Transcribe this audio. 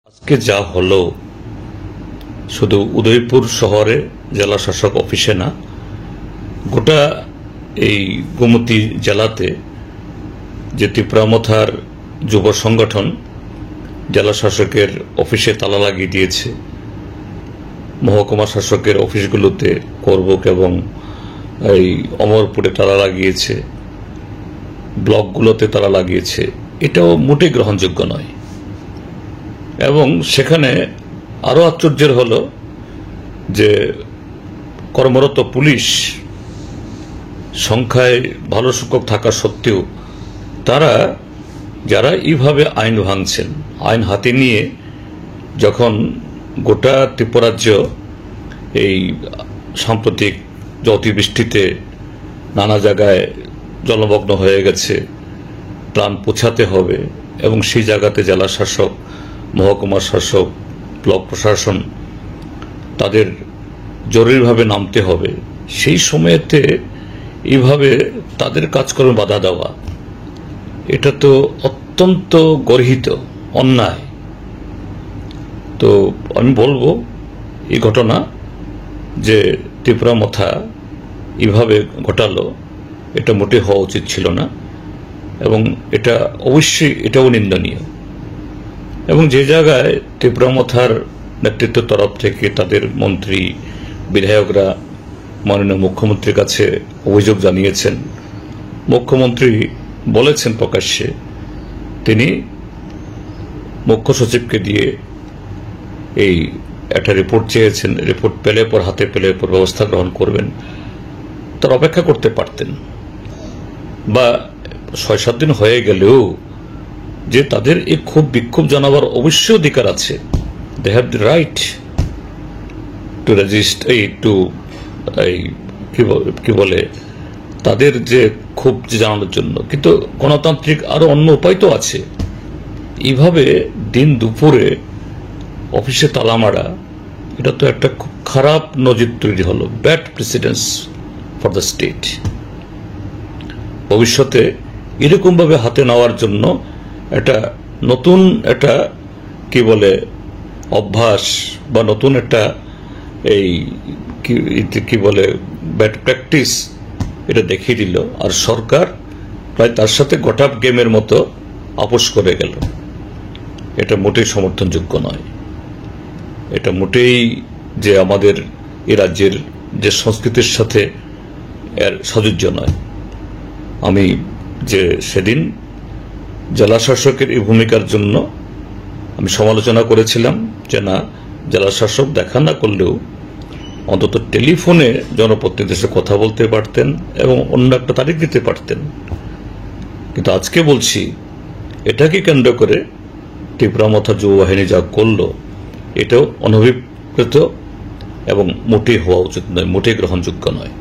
আজকে যা হলো শুধু উদয়পুর শহরে জেলা শাসক অফিসে না, গোটা এই গোমতী জেলাতে যে তীব্রামথার যুব সংগঠন জেলা শাসকের অফিসে তালা লাগিয়ে দিয়েছে, মহকুমা শাসকের অফিসগুলোতে করবক এবং এই অমরপুরে তালা লাগিয়েছে, ব্লকগুলোতে তালা লাগিয়েছে, এটাও মোটেই গ্রহণযোগ্য নয়। এবং সেখানে আরো আশ্চর্যের হলো যে কর্মরত পুলিশ সংখ্যায় ভালো সংখ্যক থাকা সত্ত্বেও তারা যারা এইভাবে আইন ভাঙছেন, আইন হাতে নিয়ে যখন গোটা ত্রিপুরাজ্য এই সাম্প্রতিক যে অতিবৃষ্টিতে নানা জায়গায় জলমগ্ন হয়ে গেছে, প্রাণ পোছাতে হবে এবং সেই জায়গাতে জেলা শাসক, মহকুমা শাসক, ব্লক প্রশাসন তাদের জরুরিভাবে নামতে হবে, সেই সময়েতে এইভাবে তাদের কাজকর্মে বাধা দেওয়া, এটা তো অত্যন্ত গর্হিত অন্যায়। তো আমি বলবো এই ঘটনা যে তীব্রামথা এইভাবে ঘটালো, এটা মোটে হওয়া উচিত ছিল না এবং এটা অবশ্যই এটাও নিন্দনীয়। এবং যে জায়গায় তীব্রামথার নেতৃত্বের তরফ থেকে তাদের মন্ত্রী বিধায়করা মাননীয় মুখ্যমন্ত্রীর কাছে অভিযোগ জানিয়েছেন, মুখ্যমন্ত্রী বলেছেন প্রকাশ্যে তিনি মুখ্য সচিবকে দিয়ে এই একটা রিপোর্ট চেয়েছেন, রিপোর্ট পেলে পর হাতে পেলে পর ব্যবস্থা গ্রহণ করবেন। তার অপেক্ষা করতে পারতেন, বা ৬-৭ দিন হয়ে গেলেও যে তাদের এই খুব বিক্ষোভ জানাবার অবশ্যই অধিকার আছে। They have the right to resist কি বলে তাদের যে ক্ষোভ জানানোর জন্য, কিন্তু গণতান্ত্রিক আরো অন্য উপায় তো আছে। এইভাবে দিন দুপুরে অফিসে তালা মারা, এটা তো একটা খুব খারাপ নজির তৈরি হলো, bad precedence for the state. ভবিষ্যতে এরকম ভাবে হাতে নেওয়ার জন্য একটা নতুন একটা কি বলে অভ্যাস বা নতুন একটা এই কি বলে ব্যাড প্র্যাকটিস এটা দেখিয়ে দিল। আর সরকার প্রায় তার সাথে গোটা গেমের মতো আপোষ করে গেল। এটা মোটেই সমর্থনযোগ্য নয়। এটা মোটেই যে আমাদের এই রাজ্যের যে সংস্কৃতির সাথে এর সাযুজ্য নয়। আমি যে সেদিন জেলা শাসকের এই ভূমিকার জন্য আমি সমালোচনা করেছিলাম যে না, জেলা শাসক দেখা না করলেও অন্তত টেলিফোনে জনপ্রতিনিধিদের সাথে কথা বলতে পারতেন এবং অন্য একটা তারিখ দিতে পারতেন। কিন্তু আজকে বলছি, এটাকে কেন্দ্র করে তীব্রামথা যুব বাহিনী যা করলো, এটাও অনভিপ্রেত এবং মোটেই হওয়া উচিত নয়, মোটেই গ্রহণযোগ্য নয়।